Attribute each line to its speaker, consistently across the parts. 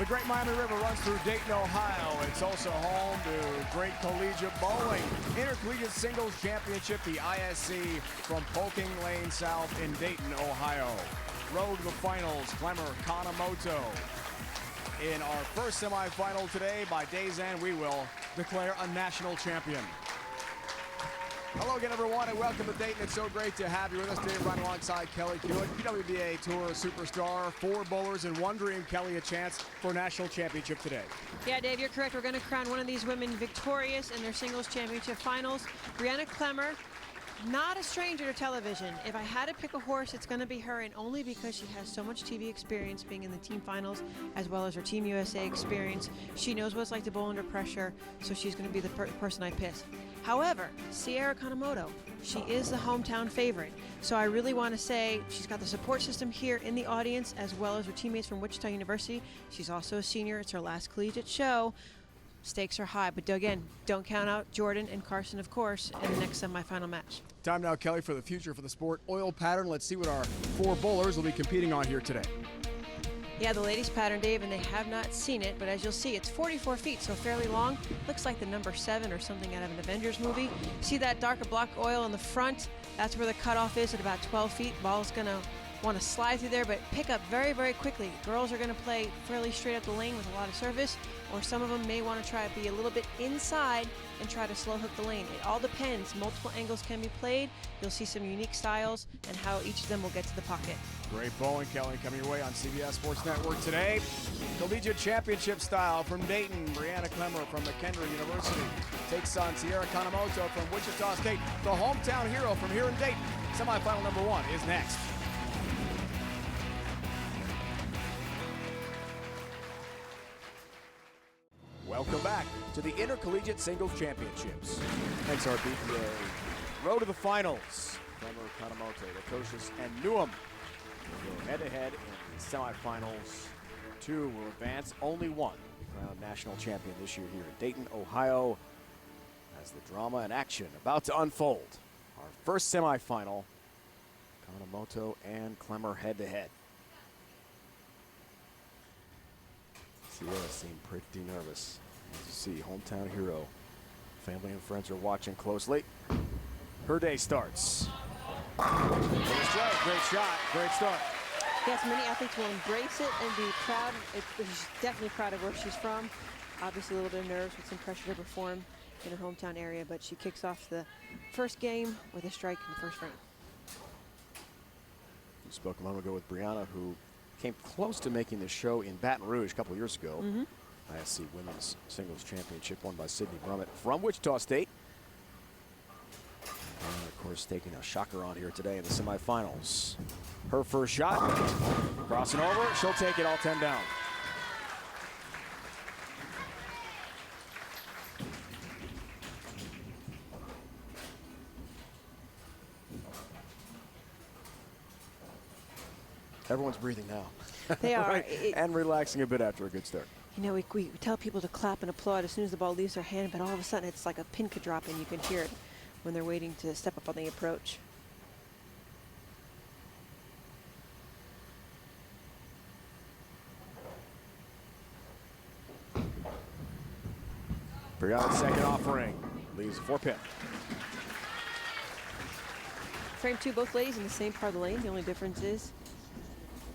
Speaker 1: Great Miami River runs through Dayton, Ohio. It's also home to great collegiate bowling. Intercollegiate Singles Championship, the ISC from Polking Lane South in Dayton, Ohio. Road to the finals, Clemmer Kanemoto. In our first semifinal today, by day's end, we will declare a national champion. Hello again, everyone, and welcome to Dayton. It's so great to have you with us today, right alongside Kelly Hewitt, PWBA Tour superstar, 4 bowlers and one dream. Kelly, a chance for a national championship today.
Speaker 2: Yeah, Dave, you're correct. We're going to crown one of these women victorious in their singles championship finals. Brianna Clemmer, not a stranger to television. If I had to pick a horse, it's going to be her, and only because she has so much TV experience being in the team finals as well as her Team USA experience. She knows what it's like to bowl under pressure, so she's going to be the person I pick. However, Sierra Kanemoto, she is the hometown favorite. So I really want to say she's got the support system here in the audience as well as her teammates from Wichita University. She's also a senior. It's her last collegiate show. Stakes are high, but again, don't count out Jordan and Carson, of course, in the next semifinal match.
Speaker 1: Time now, Kelly, for the future for the sport. Oil pattern. Let's see what our 4 bowlers will be competing on here today.
Speaker 2: Yeah, the ladies pattern, Dave, and they have not seen it, but as you'll see, it's 44 feet, so fairly long. Looks like the number 7 or something out of an Avengers movie. See that darker block oil on the front? That's where the cutoff is at about 12 feet. Ball's going to want to slide through there, but pick up very, very quickly. Girls are going to play fairly straight up the lane with a lot of surface, or some of them may want to try to be a little bit inside and try to slow hook the lane. It all depends. Multiple angles can be played. You'll see some unique styles and how each of them will get to the pocket.
Speaker 1: Great bowling, Kelly, coming your way on CBS Sports Network today. Collegiate Championship style from Dayton. Brianna Clemmer from McHenry University takes on Sierra Kanemoto from Wichita State, the hometown hero from here in Dayton. Semifinal number 1 is next. Welcome back to the Intercollegiate Singles Championships. XRBPA road to the finals. Clemmer, Kanemoto, Lukosius, and Newham will go head-to-head in the semifinals. 2 will advance. Only 1 will be crowned national champion this year here in Dayton, Ohio, as the drama and action about to unfold. Our first semifinal, Kanemoto and Clemmer head-to-head. Sierra seemed pretty nervous. As you see, hometown hero. Family and friends are watching closely. Her day starts. Great shot, great start.
Speaker 2: Yes, many athletes will embrace it and be proud. She's definitely proud of where she's from. Obviously a little bit of nerves with some pressure to perform in her hometown area, but she kicks off the first game with a strike in the first frame.
Speaker 1: You spoke a moment ago with Brianna, who came close to making the show in Baton Rouge a couple of years ago. ISC Women's Singles Championship won by Sydney Brummett from Wichita State. And of course, taking a shocker on here today in the semifinals. Her first shot, crossing over, she'll take it all 10 down. Everyone's breathing now.
Speaker 2: They are.
Speaker 1: Right? And relaxing a bit after a good start.
Speaker 2: You know, we tell people to clap and applaud as soon as the ball leaves their hand, but all of a sudden it's like a pin could drop and you can hear it when they're waiting to step up on the approach.
Speaker 1: Brianna's second offering leaves a 4-pin.
Speaker 2: Frame 2, both ladies in the same part of the lane. The only difference is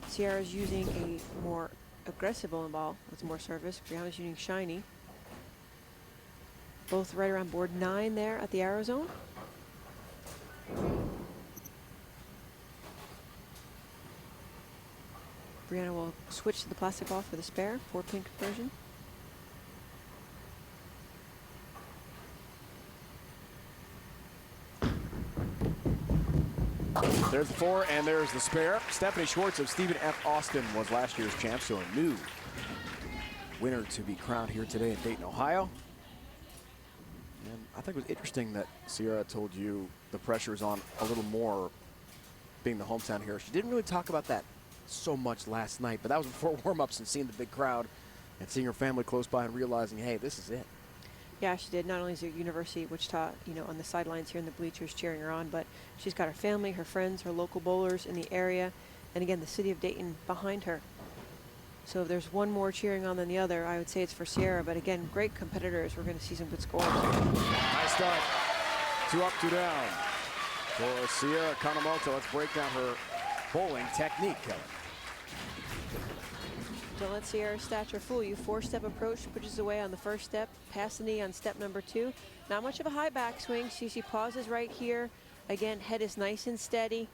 Speaker 2: Sierra's using a more aggressive bowling ball with more surface. Brianna's using shiny. Both right around board 9 there at the arrow zone. Brianna will switch to the plastic ball for the spare, 4-pin conversion.
Speaker 1: There's the 4, and there's the spare. Stephanie Schwartz of Stephen F. Austin was last year's champ, so a new winner to be crowned here today in Dayton, Ohio. And I think it was interesting that Sierra told you the pressure is on a little more being the hometown hero. She didn't really talk about that so much last night, but that was before warm-ups and seeing the big crowd and seeing her family close by and realizing, hey, this is it.
Speaker 2: Yeah, she did. Not only is the University of Wichita, you know, on the sidelines here in the bleachers cheering her on, but she's got her family, her friends, her local bowlers in the area, and again, the city of Dayton behind her. So if there's one more cheering on than the other, I would say it's for Sierra. But again, great competitors. We're going to see some good scores.
Speaker 1: Nice start. 2 up, 2 down. For Sierra Kanemoto, let's break down her bowling technique, Kelly.
Speaker 2: Don't let Sierra's stature fool you. 4-step approach, pushes away on the first step, pass the knee on step number 2. Not much of a high backswing. See, she pauses right here. Again, head is nice and steady.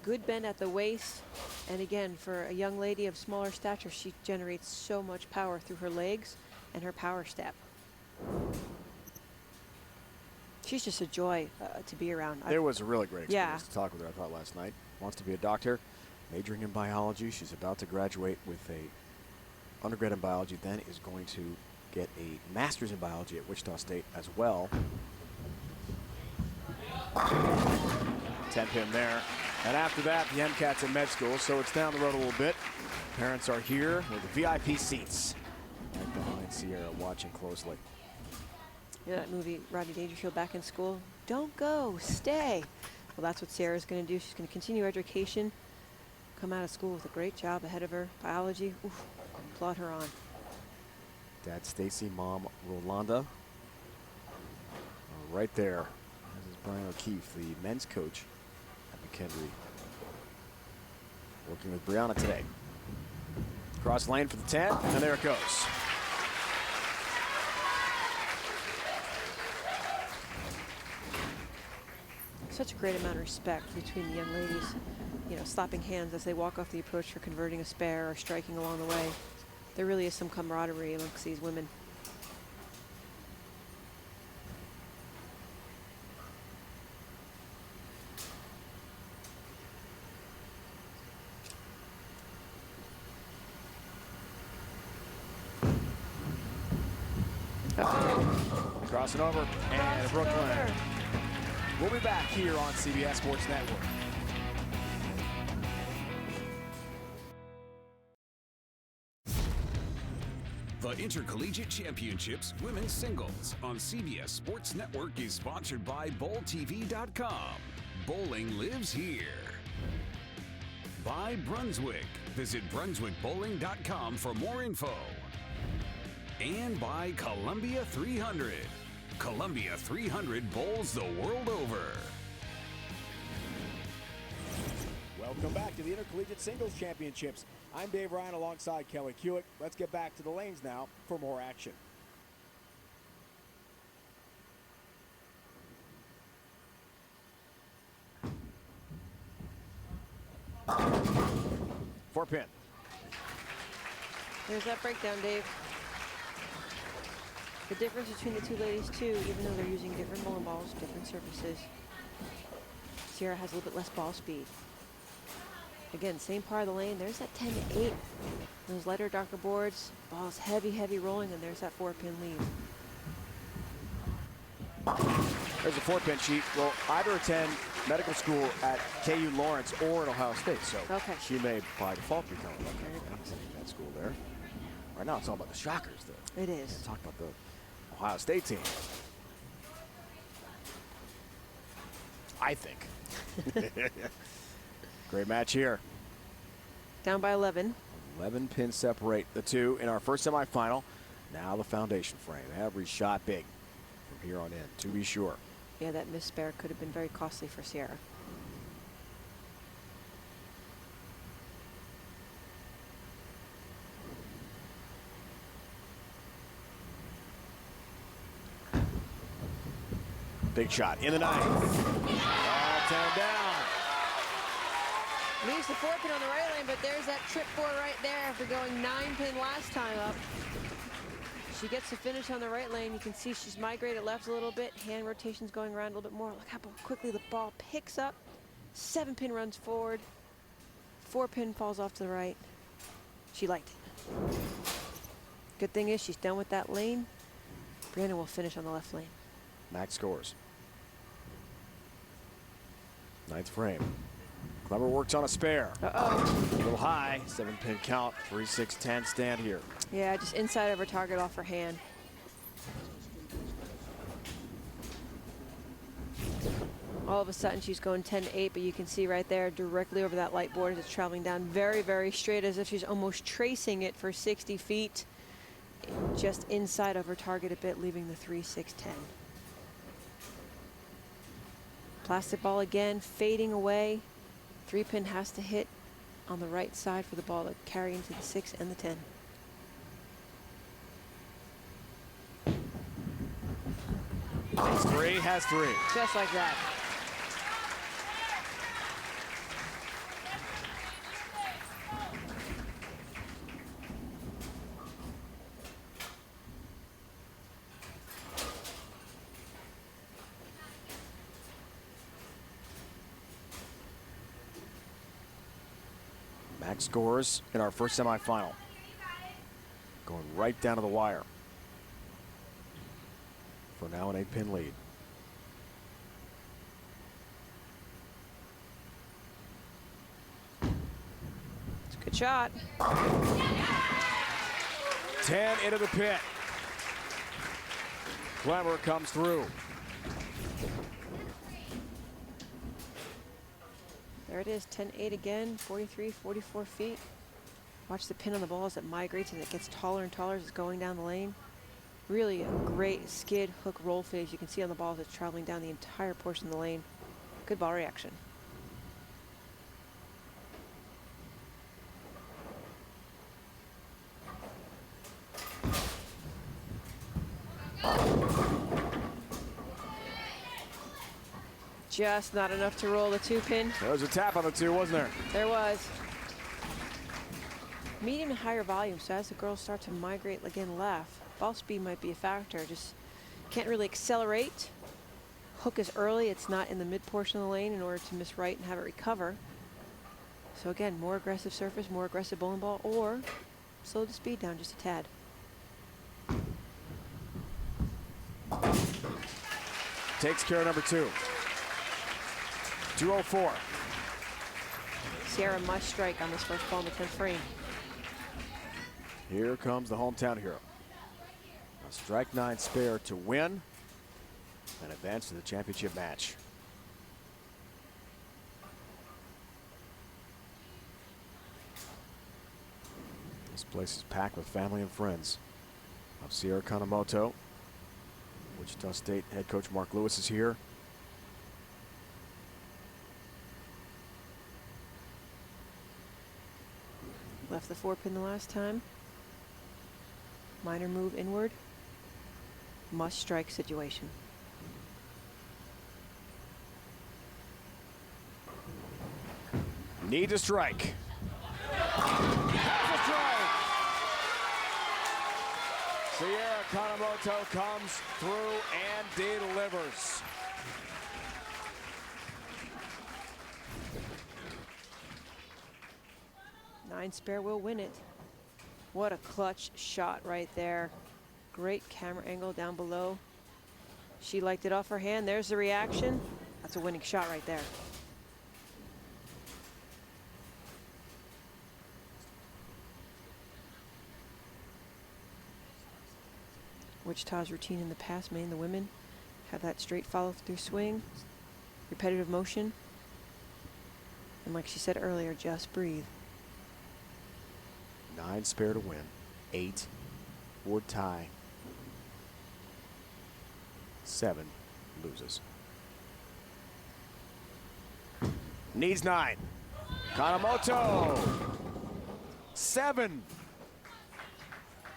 Speaker 2: Good bend at the waist. And again, for a young lady of smaller stature, she generates so much power through her legs and her power step. She's just a joy to be around.
Speaker 1: It was a really great experience to talk with her, I thought, last night. Wants to be a doctor, majoring in biology. She's about to graduate with a undergrad in biology, then is going to get a master's in biology at Wichita State as well. 10 pin there. And after that, the MCAT's in med school, so it's down the road a little bit. Parents are here with the VIP seats. Right behind Sierra, watching closely.
Speaker 2: You know that movie, Rodney Dangerfield, Back in School? Don't go, stay. Well, that's what Sierra's going to do. She's going to continue education, come out of school with a great job ahead of her. Biology, oof, applaud her on.
Speaker 1: Dad Stacy, mom Rolanda. Right there. This is Brian O'Keefe, the men's coach at McKendree. Working with Brianna today. Cross lane for the 10, and there it goes.
Speaker 2: Such a great amount of respect between the young ladies, you know, slapping hands as they walk off the approach for converting a spare or striking along the way. There really is some camaraderie amongst these women.
Speaker 1: Crossing over, and Brooklyn. We'll be back here on CBS Sports Network.
Speaker 3: The Intercollegiate Championships Women's Singles on CBS Sports Network is sponsored by BowlTV.com. Bowling lives here. By Brunswick. Visit BrunswickBowling.com for more info. And by Columbia 300. Columbia 300 bowls the world over.
Speaker 1: Welcome back to the Intercollegiate Singles Championships. I'm Dave Ryan alongside Kelly Kuick. Let's get back to the lanes now for more action. Four pin.
Speaker 2: There's that breakdown, Dave. The difference between the two ladies, too, even though they're using different bowling balls, different surfaces, Sierra has a little bit less ball speed. Again, same part of the lane. There's that 10 to 8. Those lighter, darker boards, ball's heavy, heavy rolling, and there's that 4-pin lead.
Speaker 1: There's a 4-pin sheet. Well, either attend medical school at KU Lawrence or at Ohio State, so she may by default become a med school there. Right now, it's all about the Shockers, though.
Speaker 2: It is.
Speaker 1: Talk about the Ohio State team. I think. Great match here.
Speaker 2: Down by 11.
Speaker 1: 11 pins separate the two in our first semifinal. Now the foundation frame. Every shot big from here on in, to be sure.
Speaker 2: Yeah, that missed spare could have been very costly for Sierra.
Speaker 1: Big shot in the ninth. All 10 down.
Speaker 2: Leaves the 4-pin on the right lane, but there's that trip board right there after going 9-pin last time up. She gets the finish on the right lane. You can see she's migrated left a little bit. Hand rotation's going around a little bit more. Look how quickly the ball picks up. 7-pin runs forward. 4-pin falls off to the right. She liked it. Good thing is she's done with that lane. Brandon will finish on the left lane.
Speaker 1: Max scores. Ninth frame. Clever works on a spare.
Speaker 2: Uh-oh.
Speaker 1: A little high. 7-pin count. 3-6-10 stand here.
Speaker 2: Yeah, just inside of her target off her hand. All of a sudden she's going 10-8, but you can see right there directly over that light board as it's traveling down very, very straight, as if she's almost tracing it for 60 feet, just inside of her target a bit, leaving the 3-6-10. Plastic ball again, fading away. 3-pin has to hit on the right side for the ball to carry into the 6 and the 10.
Speaker 1: Has three, has three.
Speaker 2: Just like that.
Speaker 1: Max scores in our first semifinal. Going right down to the wire. For now, an 8-pin lead.
Speaker 2: It's a good shot.
Speaker 1: 10 into the pit. Clemmer comes through.
Speaker 2: There it is, 10-8 again, 43, 44 feet. Watch the pin on the ball as it migrates and it gets taller and taller as it's going down the lane. Really a great skid, hook, roll phase. You can see on the ball as it's traveling down the entire portion of the lane. Good ball reaction. Just not enough to roll the 2-pin.
Speaker 1: There was a tap on the 2, wasn't there?
Speaker 2: There was. Medium and higher volume, so as the girls start to migrate again left, ball speed might be a factor. Just can't really accelerate. Hook is early, it's not in the mid portion of the lane in order to miss right and have it recover. So again, more aggressive surface, more aggressive bowling ball, or slow the speed down just a tad.
Speaker 1: Takes care of number 2. 204.
Speaker 2: Sierra must strike on this first ball in the 10th frame.
Speaker 1: Here comes the hometown hero. A strike 9 spare to win and advance to the championship match. This place is packed with family and friends of Sierra Kanemoto. Wichita State head coach Mark Lewis is here.
Speaker 2: Left the 4-pin the last time. Minor move inward. Must strike situation.
Speaker 1: Need to strike. Has a strike. Sierra Kanemoto comes through and delivers.
Speaker 2: Nine spare will win it. What a clutch shot right there. Great camera angle down below. She liked it off her hand. There's the reaction. That's a winning shot right there. Wichita's routine in the past, the women have that straight follow through swing, repetitive motion, and like she said earlier, just breathe.
Speaker 1: 9 spare to win. 8 would tie. 7 loses. Needs 9. Kanemoto. 7.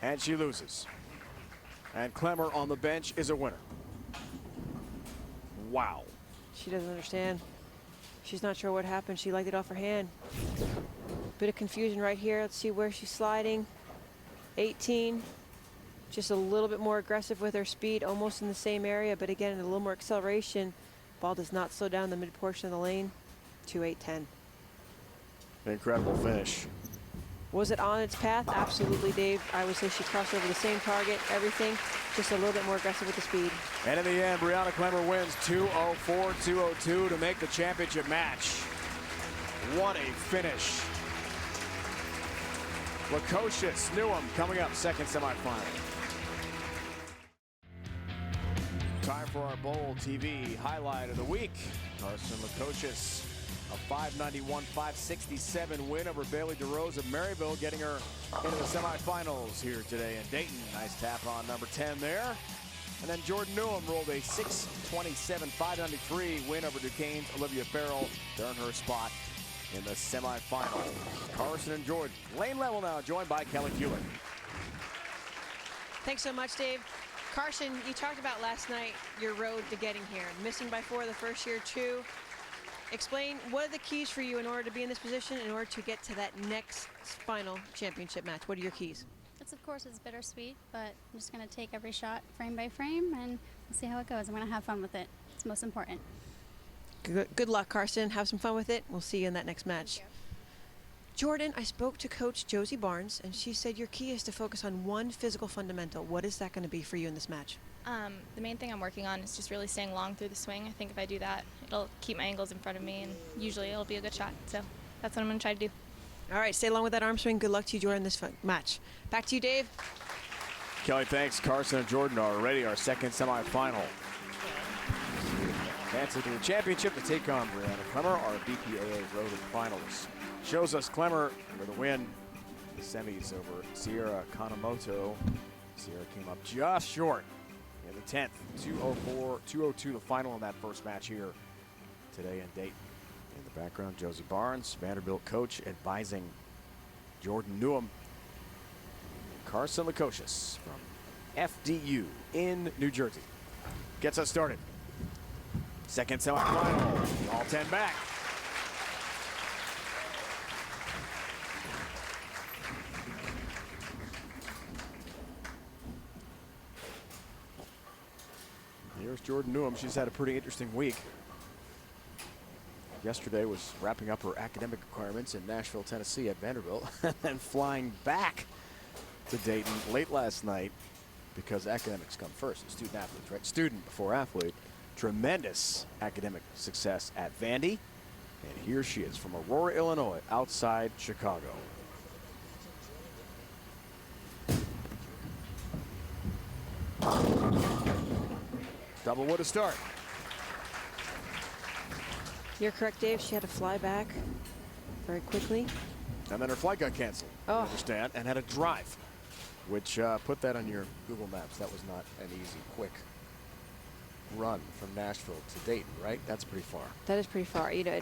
Speaker 1: And she loses. And Clemmer on the bench is a winner. Wow.
Speaker 2: She doesn't understand. She's not sure what happened. She liked it off her hand. Bit of confusion right here. Let's see where she's sliding. 18. Just a little bit more aggressive with her speed, almost in the same area, but again, a little more acceleration. Ball does not slow down the mid portion of the lane. 2-8-10.
Speaker 1: Incredible finish.
Speaker 2: Was it on its path? Absolutely, Dave. I would say she crossed over the same target, everything, just a little bit more aggressive with the speed.
Speaker 1: And in the end, Brianna Clemmer wins 204-202 to make the championship match. What a finish. Lukosius, Newham coming up, second semifinal. Time for our Bowl TV highlight of the week. Carson Lukosius, a 591-567 win over Bailey DeRose of Maryville, getting her into the semifinals here today in Dayton. Nice tap on number 10 there. And then Jordan Newham rolled a 627-593 win over Duquesne's Olivia Farrell to earn her spot in the semifinals. Carson and Jordan, lane level now, joined by Kelly Fuller.
Speaker 2: Thanks so much, Dave. Carson, you talked about last night your road to getting here. Missing by 4 the first year, 2. Explain what are the keys for you in order to be in this position, in order to get to that next final championship match. What are your keys?
Speaker 4: Of course, it's bittersweet, but I'm just going to take every shot frame by frame and we'll see how it goes. I'm going to have fun with it. It's most important.
Speaker 2: Good luck, Carson. Have some fun with it. We'll see you in that next match. Jordan, I spoke to Coach Josie Barnes, and she said your key is to focus on one physical fundamental. What is that going to be for you in this match?
Speaker 5: The main thing I'm working on is just really staying long through the swing. I think if I do that, it'll keep my angles in front of me, and usually it'll be a good shot. So that's what I'm going to try to do.
Speaker 2: All right, stay along with that arm swing. Good luck to you, Jordan, this match. Back to you, Dave.
Speaker 1: Kelly, thanks. Carson and Jordan are already our second semifinal. Advancing to the championship to take on Brianna Clemmer, our BPAA Road Finals. Shows us Clemmer with a win in the semis over Sierra Kanemoto. Sierra came up just short in the 10th. 2:04-2:02 the final in that first match here today in Dayton. In the background, Josie Barnes, Vanderbilt coach, advising Jordan Newham. Carson Lukosius from FDU in New Jersey gets us started. Second semifinal, all 10 back. Here's Jordan Newham. She's had a pretty interesting week. Yesterday was wrapping up her academic requirements in Nashville, Tennessee at Vanderbilt, and then flying back to Dayton late last night because academics come first. Student athletes, right? Student before athlete. Tremendous academic success at Vandy. And here she is from Aurora, Illinois, outside Chicago. Double wood to start.
Speaker 2: You're correct, Dave. She had to fly back very quickly.
Speaker 1: And then her flight got canceled, I understand, and had a drive, which put that on your Google Maps. That was not an easy, quick run from Nashville to Dayton, right? That's pretty far.
Speaker 2: That is pretty far. You know,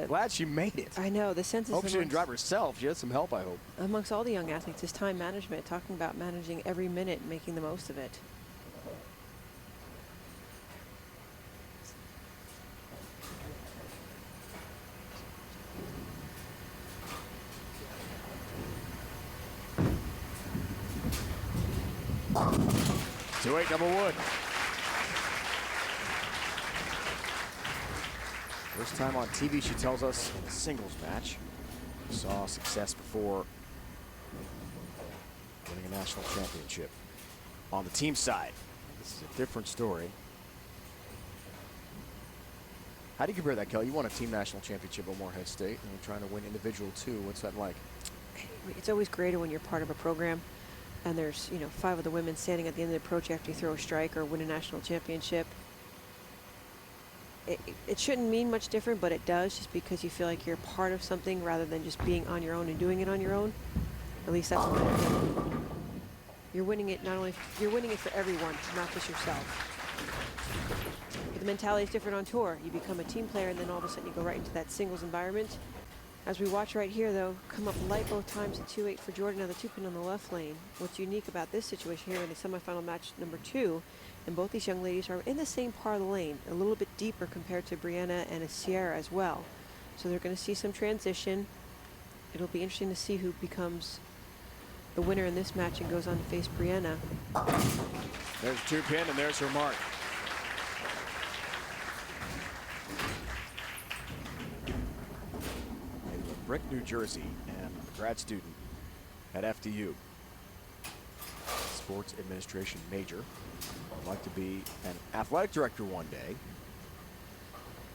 Speaker 1: Glad she made it.
Speaker 2: I know. The sense is
Speaker 1: Hope she didn't drive herself. She had some help, I hope.
Speaker 2: Amongst all the young athletes is time management, talking about managing every minute, making the most of it.
Speaker 1: Two 8 double wood. First time on TV, she tells us, in a singles match. We saw success before winning a national championship. On the team side, this is a different story. How do you compare that, Kelly? You won a team national championship at Morehead State, and you're trying to win individual too. What's that like?
Speaker 2: It's always greater when you're part of a program and there's, 5 of the women standing at the end of the approach after you throw a strike or win a national championship. It shouldn't mean much different, but it does, just because you feel like you're part of something rather than just being on your own and doing it on your own. At least that's what I think. You're winning it you're winning it for everyone, not just yourself. But the mentality is different on tour. You become a team player and then all of a sudden you go right into that singles environment. As we watch right here, though, come up light both times at 2-8 for Jordan. Now the 2-pin on the left lane. What's unique about this situation here in the semifinal match number 2, and both these young ladies are in the same part of the lane, a little bit deeper compared to Brianna and Sierra as well. So they're going to see some transition. It'll be interesting to see who becomes the winner in this match and goes on to face Brianna.
Speaker 1: There's 2-pin, and there's her mark. Brick, New Jersey, and a grad student at FDU. Sports administration major. Would like to be an athletic director one day.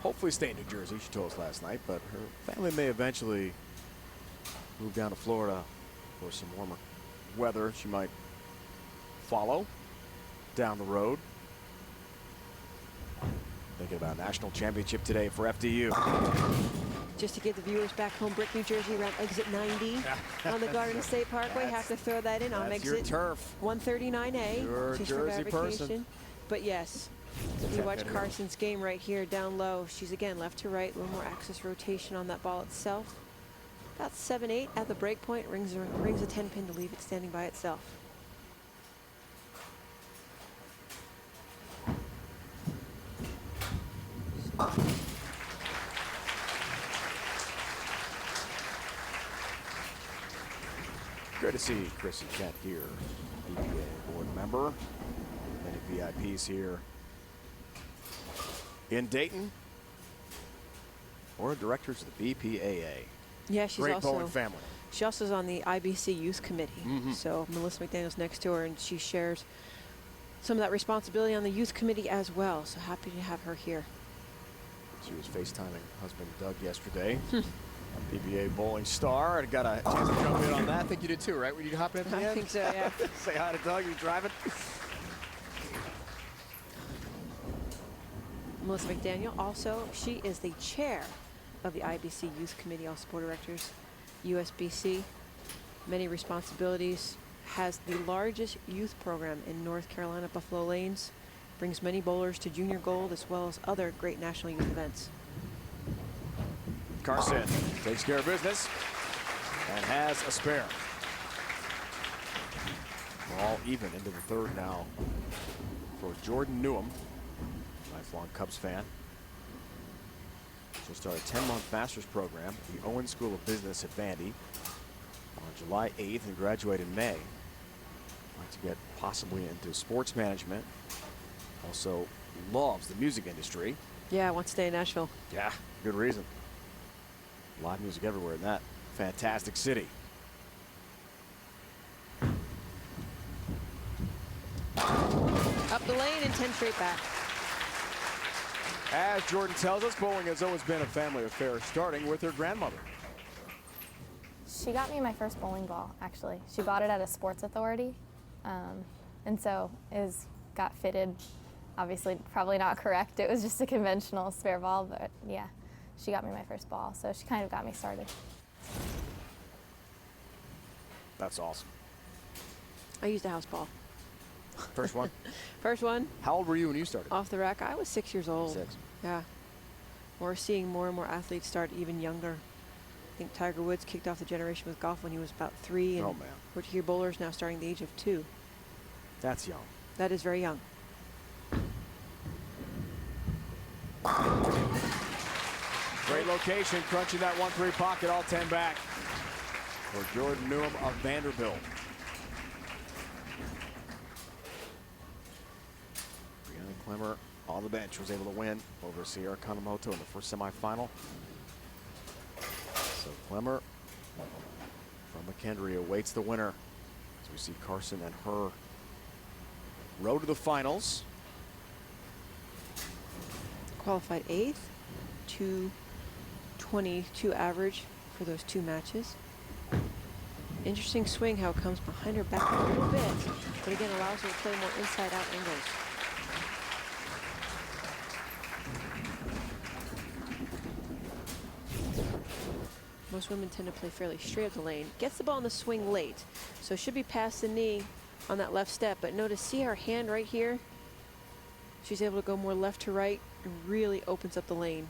Speaker 1: Hopefully stay in New Jersey, she told us last night, but her family may eventually move down to Florida for some warmer weather. She might follow down the road. Thinking about a national championship today for FDU.
Speaker 2: Just to give the viewers back home, Brick, New Jersey, around exit 90 on the Garden State Parkway. Have to throw that in on exit
Speaker 1: turf.
Speaker 2: 139A.
Speaker 1: You're a
Speaker 2: just
Speaker 1: Jersey
Speaker 2: for
Speaker 1: person.
Speaker 2: verification. But yes, you watch Carson's game right here down low. She's again left to right, a little more axis rotation on that ball itself. About 7-8 at the break point, rings a 10 pin to leave it standing by itself.
Speaker 1: Good to see Chrissy Kent here, BPA board member. Many VIPs here in Dayton. Board of directors of the BPAA.
Speaker 2: Yeah, she's
Speaker 1: Great
Speaker 2: also
Speaker 1: bowling family.
Speaker 2: She also is on the IBC Youth Committee. So Melissa McDaniel's next to her, and she shares some of that responsibility on the Youth Committee as well. So happy to have her here.
Speaker 1: She was FaceTiming husband Doug yesterday. PBA bowling star. I got a chance to jump in on that. I think you did too, right? When you hop in at the end?
Speaker 2: I think so, yeah.
Speaker 1: Say hi to Doug. You driving?
Speaker 2: Melissa McDaniel also, she is the chair of the IBC Youth Committee, also board of directors, USBC. Many responsibilities. Has the largest youth program in North Carolina, Buffalo Lanes. Brings many bowlers to junior gold as well as other great national youth events.
Speaker 1: Carson takes care of business and has a spare. We're all even into the third now for Jordan Newham, lifelong Cubs fan. She'll start a 10-month master's program at the Owen School of Business at Vandy on July 8th and graduate in May. Like to get possibly into sports management. Also loves the music industry.
Speaker 2: Yeah, wants to stay in Nashville.
Speaker 1: Yeah, good reason. Live music everywhere in that fantastic city.
Speaker 2: Up the lane and 10 straight back.
Speaker 1: As Jordan tells us, bowling has always been a family affair, starting with her grandmother.
Speaker 6: She got me my first bowling ball, actually. She bought it at a sports authority. And so it got fitted, obviously probably not correct. It was just a conventional spare ball, but yeah. She got me my first ball, so she kind of got me started.
Speaker 1: That's awesome.
Speaker 2: I used a house ball.
Speaker 1: First one?
Speaker 2: First one.
Speaker 1: How old were you when you started?
Speaker 2: Off the rack. I was 6 years old.
Speaker 1: 6.
Speaker 2: Yeah. We're seeing more and more athletes start even younger. I think Tiger Woods kicked off the generation with golf when he was about 3. And
Speaker 1: oh, man.
Speaker 2: we're to hear bowlers now starting at the age of 2.
Speaker 1: That's young.
Speaker 2: That is very young.
Speaker 1: Great location, crunching that 1-3 pocket, all 10 back for Jordan Newham of Vanderbilt. Brianna Clemmer on the bench was able to win over Sierra Kanemoto in the first semifinal. So Clemmer from McKendree awaits the winner as we see Carson and her road to the finals.
Speaker 2: Qualified 8th, 222 average for those 2 matches. Interesting swing how it comes behind her back a little bit, but again allows her to play more inside out angles. Most women tend to play fairly straight up the lane. Gets the ball in the swing late, so should be past the knee on that left step, but notice, see her hand right here? She's able to go more left to right and really opens up the lane.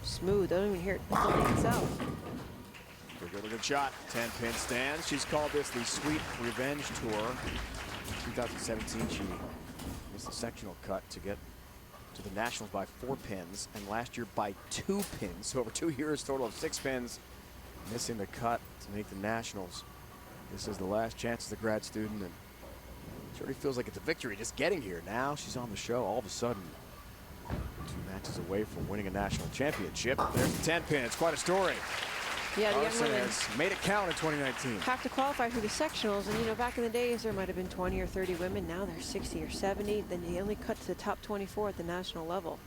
Speaker 2: Smooth, don't even hear it hit the lane itself.
Speaker 1: Good looking shot, 10-pin stands. She's called this the Sweet Revenge Tour. 2017, she missed the sectional cut to get to the Nationals by 4 pins, and last year by 2 pins. So over 2 years, total of 6 pins, missing the cut to make the Nationals. This is the last chance as a grad student, and she already feels like it's a victory just getting here. Now she's on the show all of a sudden. 2 matches away from winning a national championship. There's the 10 pin. It's quite a story.
Speaker 2: Yeah, the young
Speaker 1: Carson
Speaker 2: women
Speaker 1: has made it count in 2019.
Speaker 2: have to qualify for the sectionals, and you know, back in the days there might have been 20 or 30 women. Now there's 60 or 70. Then you only cut to the top 24 at the national level.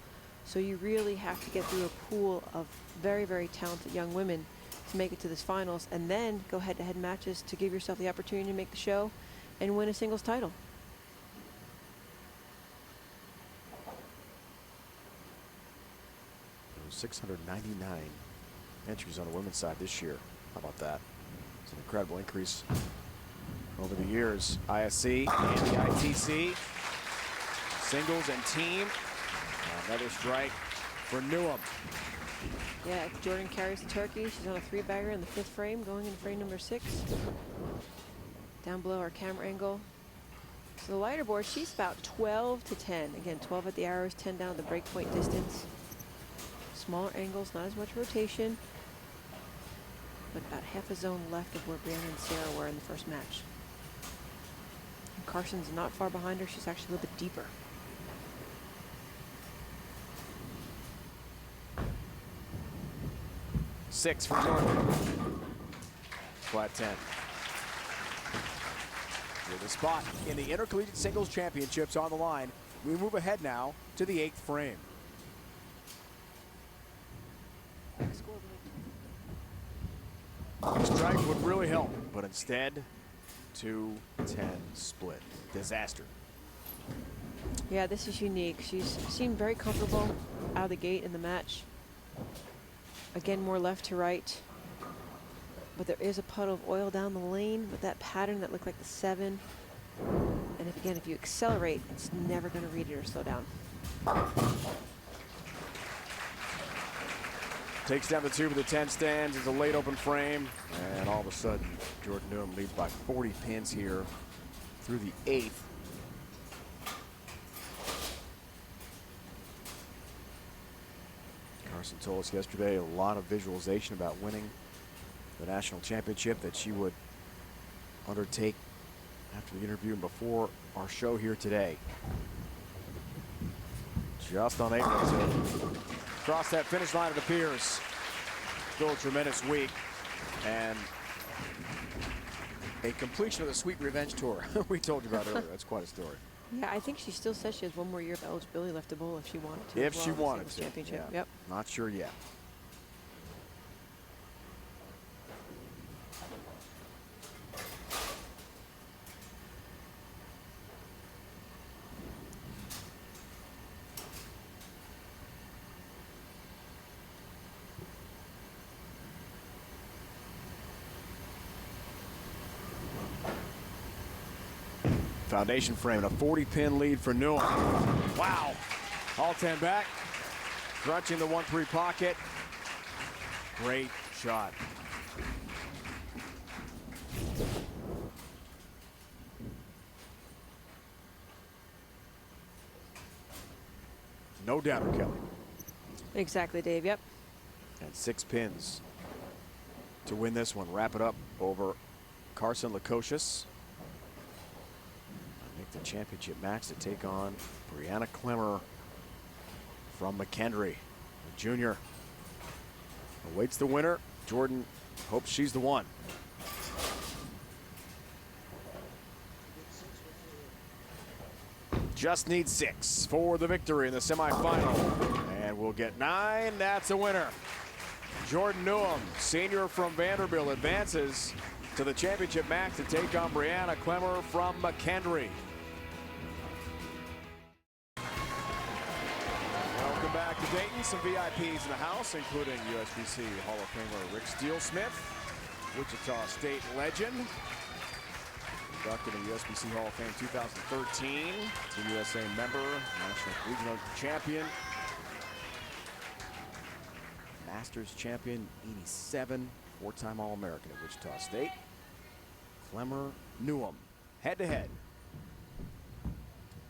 Speaker 2: So you really have to get through a pool of very, very talented young women to make it to this finals, and then go head-to-head matches to give yourself the opportunity to make the show and win a singles title.
Speaker 1: There were 699 entries on the women's side this year. How about that? It's an incredible increase over the years. ISC and the ITC. Singles and team. Another strike for Newham.
Speaker 2: Yeah, Jordan carries the turkey. She's on a 3-bagger in the 5th frame, going into frame number 6. Down below our camera angle. So the lighter board, she's about 12 to 10. Again, 12 at the arrows, 10 down at the breakpoint distance. Smaller angles, not as much rotation, but about half a zone left of where Brianna and Sarah were in the first match. And Carson's not far behind her. She's actually a little bit deeper.
Speaker 1: Six for Jordan. Flat 10. With a spot in the Intercollegiate Singles Championships on the line, we move ahead now to the 8th frame. A strike would really help, but instead, 2-10 split. Disaster.
Speaker 2: Yeah, this is unique. She's seemed very comfortable out of the gate in the match. Again, more left to right. But there is a puddle of oil down the lane with that pattern that looked like the 7. And if you accelerate, it's never going to read it or slow down.
Speaker 1: Takes down the 2 with the 10 stands. It's a late open frame. And all of a sudden, Jordan Newham leads by 40 pins here through the 8th. Carson told us yesterday a lot of visualization about winning the national championship that she would undertake after the interview and before our show here today. Just unable to cross that finish line, it appears. Still a tremendous week. And a completion of the Sweet Revenge Tour we told you about earlier. That's quite a story.
Speaker 2: Yeah, I think she still says she has one more year of eligibility left to bowl if she wanted to.
Speaker 1: If she wanted to.
Speaker 2: Championship.
Speaker 1: Yeah.
Speaker 2: Yep.
Speaker 1: Not sure yet. Foundation frame and a 40-pin lead for Newham. Wow. All 10 back. Crunching the 1-3 pocket. Great shot. No doubter, Kelly.
Speaker 2: Exactly, Dave. Yep.
Speaker 1: And 6 pins to win this one. Wrap it up over Carson Lukosius. Make the championship match to take on Brianna Clemmer from McKendree. The junior awaits the winner. Jordan hopes she's the one. Just needs 6 for the victory in the semifinal. And we'll get 9. That's a winner. Jordan Newham, senior from Vanderbilt, advances to the championship match to take on Brianna Clemmer from McKendree. Welcome back to Dayton. Some VIPs in the house, including USBC Hall of Famer Rick Steele-Smith, Wichita State legend, inducted in the USBC Hall of Fame 2013, Team USA member, national regional champion, Masters champion 87, 4-time All-American at Wichita State. Clemmer Newham, head-to-head.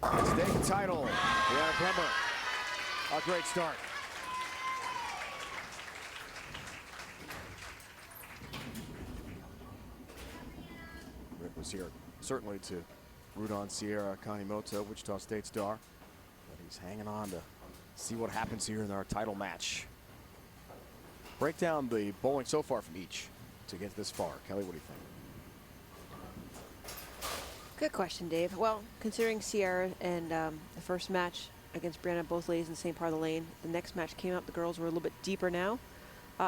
Speaker 1: State title, Brianna Clemmer. A great start. Rick was here certainly to root on Sierra Kanimoto, Wichita State star, but he's hanging on to see what happens here in our title match. Break down the bowling so far from each to get this far. Kelly, what do you think?
Speaker 2: Good question, Dave. Well, considering Sierra and the first match against Brianna, both ladies in the same part of the lane, the next match came up. The girls were a little bit deeper now.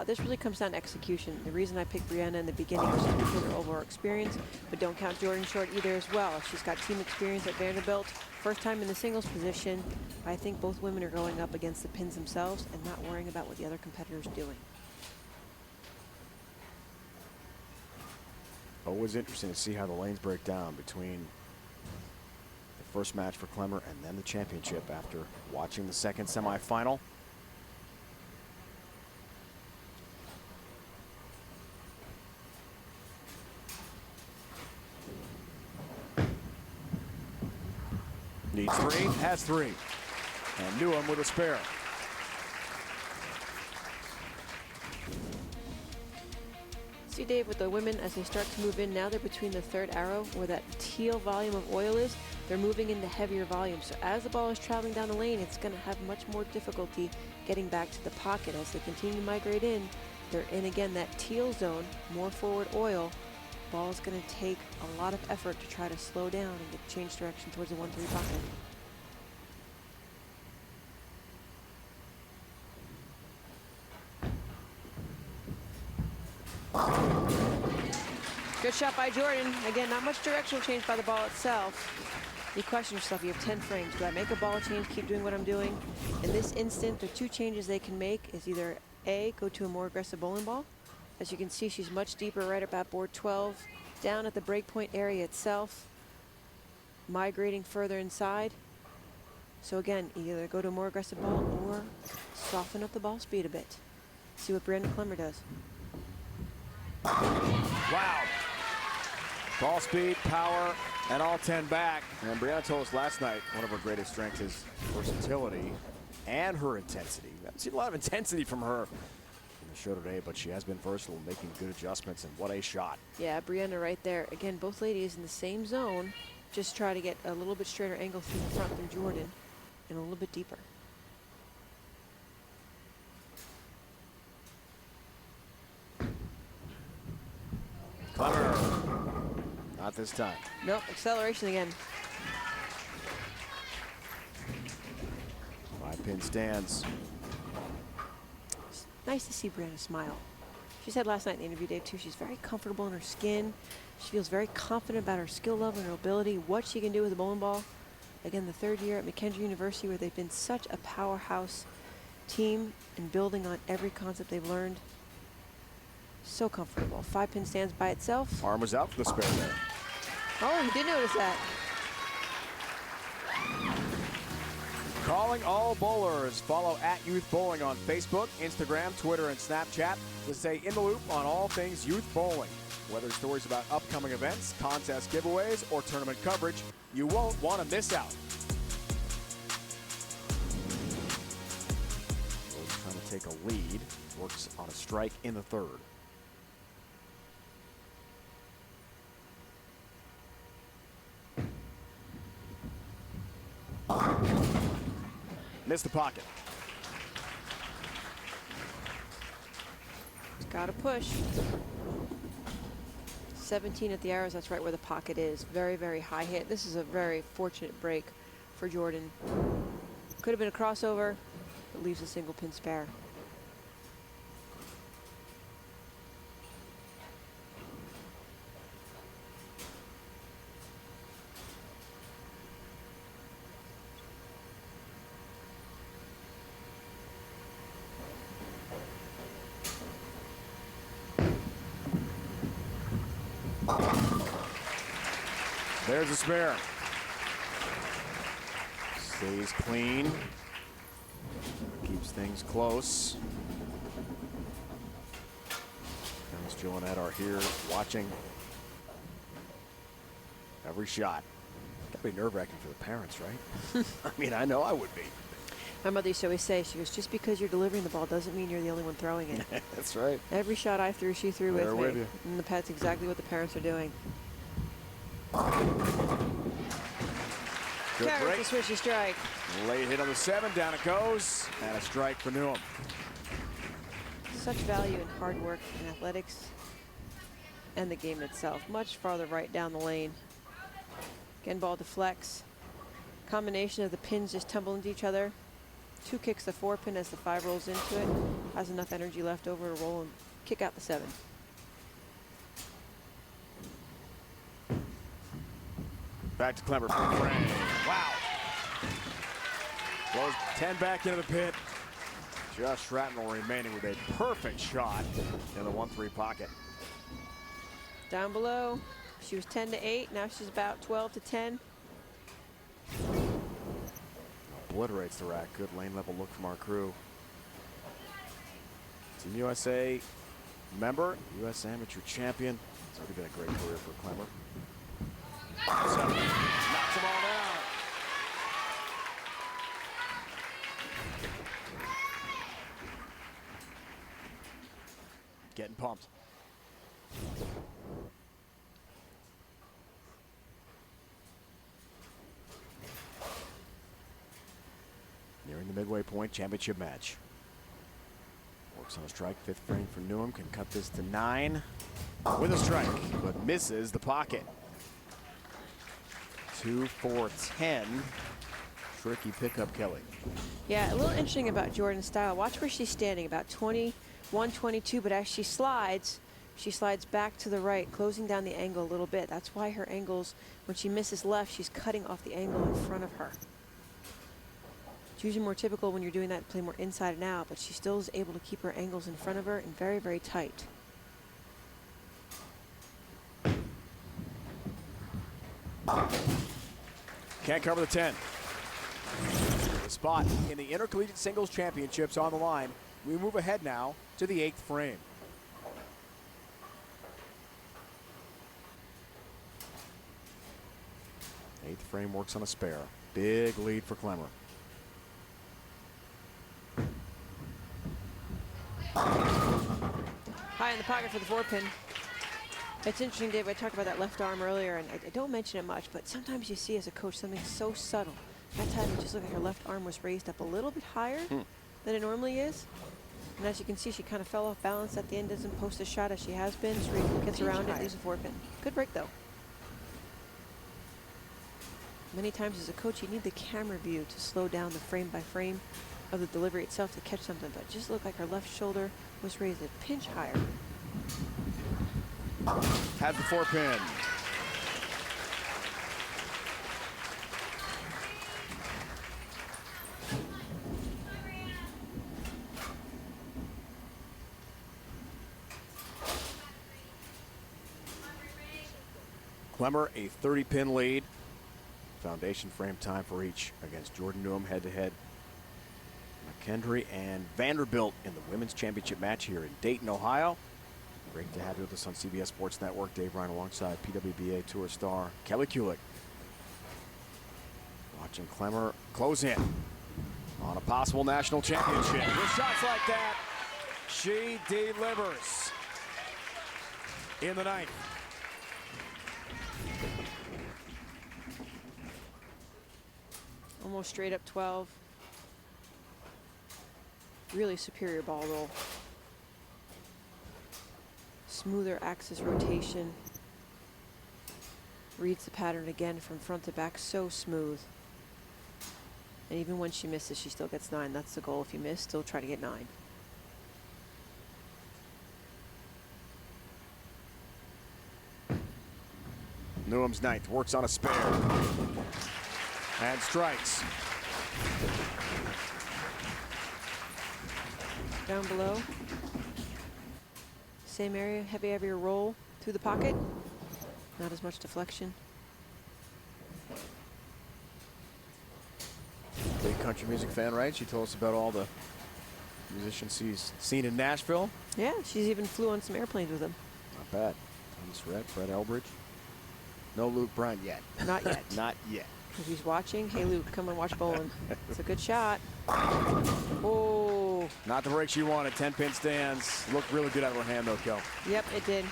Speaker 2: This really comes down to execution. The reason I picked Brianna in the beginning was just because of her overall experience, but don't count Jordan short either as well. She's got team experience at Vanderbilt, first time in the singles position. I think both women are going up against the pins themselves and not worrying about what the other competitor's doing.
Speaker 1: Always interesting to see how the lanes break down between the first match for Clemmer and then the championship after watching the second semifinal. Needs 3, has 3. And Newham with a spare.
Speaker 2: See, Dave, with the women, as they start to move in, now they're between the third arrow where that teal volume of oil is. They're moving into heavier volume. So as the ball is traveling down the lane, it's going to have much more difficulty getting back to the pocket. As they continue to migrate in, they're in again that teal zone, more forward oil. Ball is going to take a lot of effort to try to slow down and get change direction towards the 1-3 pocket. Good shot by Jordan. Again, not much directional change by the ball itself. You question yourself, you have 10 frames. Do I make a ball change, keep doing what I'm doing? In this instant, the 2 changes they can make is either A, go to a more aggressive bowling ball. As you can see, she's much deeper right about board 12, down at the breakpoint area itself, migrating further inside. So again, either go to a more aggressive ball or soften up the ball speed a bit. See what Brianna Clemmer does.
Speaker 1: Wow. Ball speed, power, and all 10 back. And Brianna told us last night one of her greatest strengths is versatility and her intensity. We haven't seen a lot of intensity from her in the show today, but she has been versatile, making good adjustments, and what a shot.
Speaker 2: Yeah, Brianna right there. Again, both ladies in the same zone. Just try to get a little bit straighter angle through the front than Jordan and a little bit deeper.
Speaker 1: Clemmer. Not this time.
Speaker 2: Nope, acceleration again.
Speaker 1: 5-pin stands.
Speaker 2: It's nice to see Brianna smile. She said last night in the interview, Dave, too, she's very comfortable in her skin. She feels very confident about her skill level and her ability, what she can do with a bowling ball. Again, the third year at McKendree University, where they've been such a powerhouse team and building on every concept they've learned. So comfortable. 5-pin stands by itself.
Speaker 1: Arm was out for the spare there.
Speaker 2: Oh, you did notice that.
Speaker 1: Calling all bowlers. Follow @Youth Bowling on Facebook, Instagram, Twitter, and Snapchat to stay in the loop on all things youth bowling. Whether stories about upcoming events, contest giveaways, or tournament coverage, you won't want to miss out. Rose trying to take a lead. Works on a strike in the third. Missed the pocket.
Speaker 2: Got to push. 17 at the arrows, that's right where the pocket is. Very, very high hit. This is a very fortunate break for Jordan. Could have been a crossover, but leaves a single pin spare.
Speaker 1: There's a spare. Stays clean. Keeps things close. Dennis, Jill, and Ed are here watching every shot. Gotta be nerve-wracking for the parents, right? I mean, I know I would be.
Speaker 2: My mother used to always say, she goes, just because you're delivering the ball doesn't mean you're the only one throwing it.
Speaker 1: That's right.
Speaker 2: Every shot I threw, she threw
Speaker 1: They're
Speaker 2: with
Speaker 1: with
Speaker 2: me.
Speaker 1: you.
Speaker 2: And that's exactly what the parents are doing.
Speaker 1: Good
Speaker 2: Carries
Speaker 1: break.
Speaker 2: the swishy strike.
Speaker 1: Late hit on the 7, down it goes, and a strike for Newham.
Speaker 2: Such value in hard work and athletics and the game itself. Much farther right down the lane. Again, ball deflects. Combination of the pins just tumble into each other. 2 kicks the 4-pin as the 5 rolls into it. Has enough energy left over to roll and kick out the 7.
Speaker 1: Back to Clemmer for frame. Wow. Blows 10 back into the pit. Just shrapnel remaining with a perfect shot in the 1-3 pocket.
Speaker 2: Down below, she was 10-8. Now she's about 12-10.
Speaker 1: Obliterates the rack. Good lane level look from our crew. Team USA member, U.S. Amateur champion. It's already been a great career for Clemmer. So, knocks them all down. Getting pumped. Nearing the midway point, championship match. Works on a strike, 5th frame for Newham, can cut this to 9 with a strike, but misses the pocket. 2-4-10. Tricky pickup, Kelly.
Speaker 2: Yeah, a little interesting about Jordan's style. Watch where she's standing, about 21, 22, but as she slides back to the right, closing down the angle a little bit. That's why her angles, when she misses left, she's cutting off the angle in front of her. It's usually more typical when you're doing that to play more inside and out, but she still is able to keep her angles in front of her and very, very tight.
Speaker 1: Can't cover the 10. The spot in the Intercollegiate Singles Championships on the line. We move ahead now to the 8th frame. Eighth frame works on a spare. Big lead for Clemmer.
Speaker 2: High in the pocket for the 4-pin. It's interesting, Dave, I talked about that left arm earlier, and I don't mention it much, but sometimes you see as a coach something so subtle. That time it just looked like her left arm was raised up a little bit higher than it normally is. And as you can see, she kind of fell off balance at the end, doesn't post a shot as she has been. So gets around it, leaves a 4-pin. Good break, though. Many times as a coach, you need the camera view to slow down the frame by frame of the delivery itself to catch something, but it just looked like her left shoulder was raised a pinch higher.
Speaker 1: Had the 4-pin. Clemmer, a 30-pin lead. Foundation frame time for each against Jordan Newham head-to-head. McKendry and Vanderbilt in the women's championship match here in Dayton, Ohio. Great to have you with us on CBS Sports Network. Dave Ryan alongside PWBA Tour star Kelly Kulick. Watching Clemmer close in on a possible national championship. With shots like that, she delivers in the 9th.
Speaker 2: Almost straight up 12. Really superior ball roll. Smoother axis rotation. Reads the pattern again from front to back, so smooth. And even when she misses, she still gets 9. That's the goal. If you miss, still try to get 9.
Speaker 1: Newham's 9th, works on a spare. And strikes.
Speaker 2: Down below. Same area, heavier roll through the pocket. Not as much deflection.
Speaker 1: Big country music fan, right? She told us about all the musicians she's seen in Nashville.
Speaker 2: Yeah, she's even flew on some airplanes with him.
Speaker 1: Not bad. Thomas Rhett, Fred Elbridge. No Luke Bryan yet.
Speaker 2: Not yet.
Speaker 1: Not yet.
Speaker 2: If he's watching, hey Luke, come and watch bowling. It's a good shot. Oh.
Speaker 1: Not the break she wanted. 10-pin stands. Looked really good out of her hand, though, Kel.
Speaker 2: Yep, it did.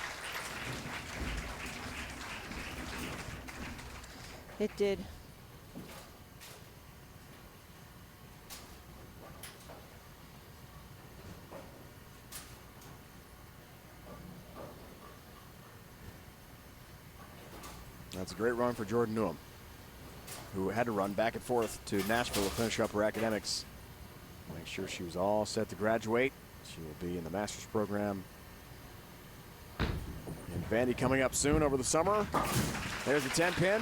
Speaker 2: It did.
Speaker 1: That's a great run for Jordan Newham, who had to run back and forth to Nashville to finish up her academics Make sure she was all set to graduate. She will be in the master's program in Vandy coming up soon over the summer. There's the 10-pin.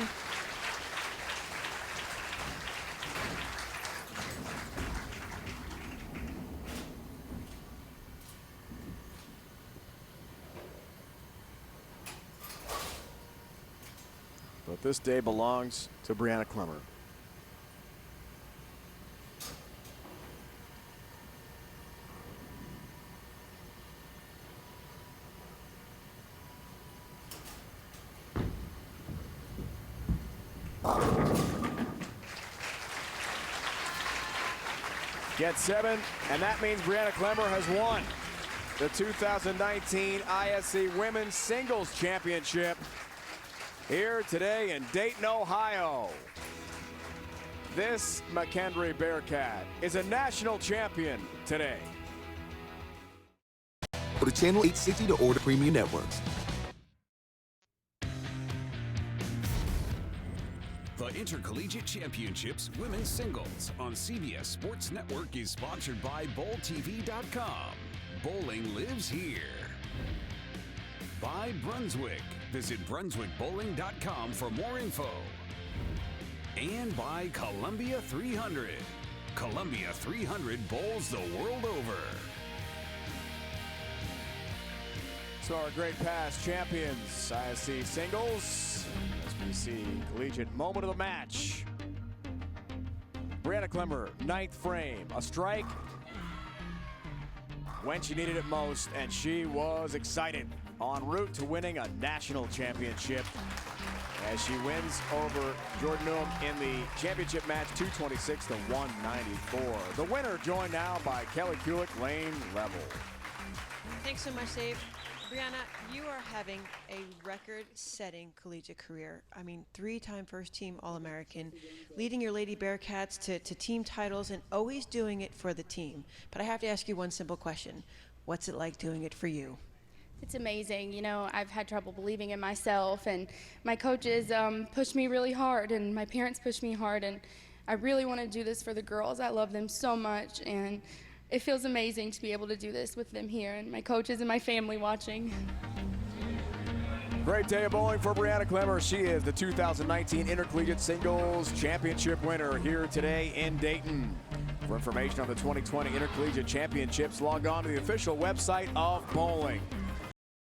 Speaker 1: But this day belongs to Brianna Clemmer. Get 7, and that means Brianna Clemmer has won the 2019 ISC Women's Singles Championship here today in Dayton, Ohio. This McKendree Bearcat is a national champion today.
Speaker 7: Go to Channel 860 to order premium networks.
Speaker 3: The Intercollegiate Championships Women's Singles on CBS Sports Network is sponsored by BowlTV.com. Bowling lives here. By Brunswick. Visit BrunswickBowling.com for more info. And by Columbia 300. Columbia 300 bowls the world over.
Speaker 1: So our great past champions, ISC Singles, USBC Collegiate moment of the match. Brianna Clemmer, 9th frame, a strike when she needed it most, and she was excited, en route to winning a national championship as she wins over Jordan Newham in the championship match, 226 to 194. The winner joined now by Kelly Kulick, lane level.
Speaker 2: Thanks so much, Dave. Brianna, you are having a record-setting collegiate career. I mean, 3-time first-team All-American, leading your Lady Bearcats to team titles and always doing it for the team. But I have to ask you one simple question. What's it like doing it for you?
Speaker 8: It's amazing. You know, I've had trouble believing in myself, and my coaches pushed me really hard, and my parents pushed me hard, and I really want to do this for the girls. I love them so much, and it feels amazing to be able to do this with them here and my coaches and my family watching.
Speaker 1: Great day of bowling for Brianna Clemmer. She is the 2019 Intercollegiate Singles Championship winner here today in Dayton. For information on the 2020 Intercollegiate Championships, log on to the official website of bowling.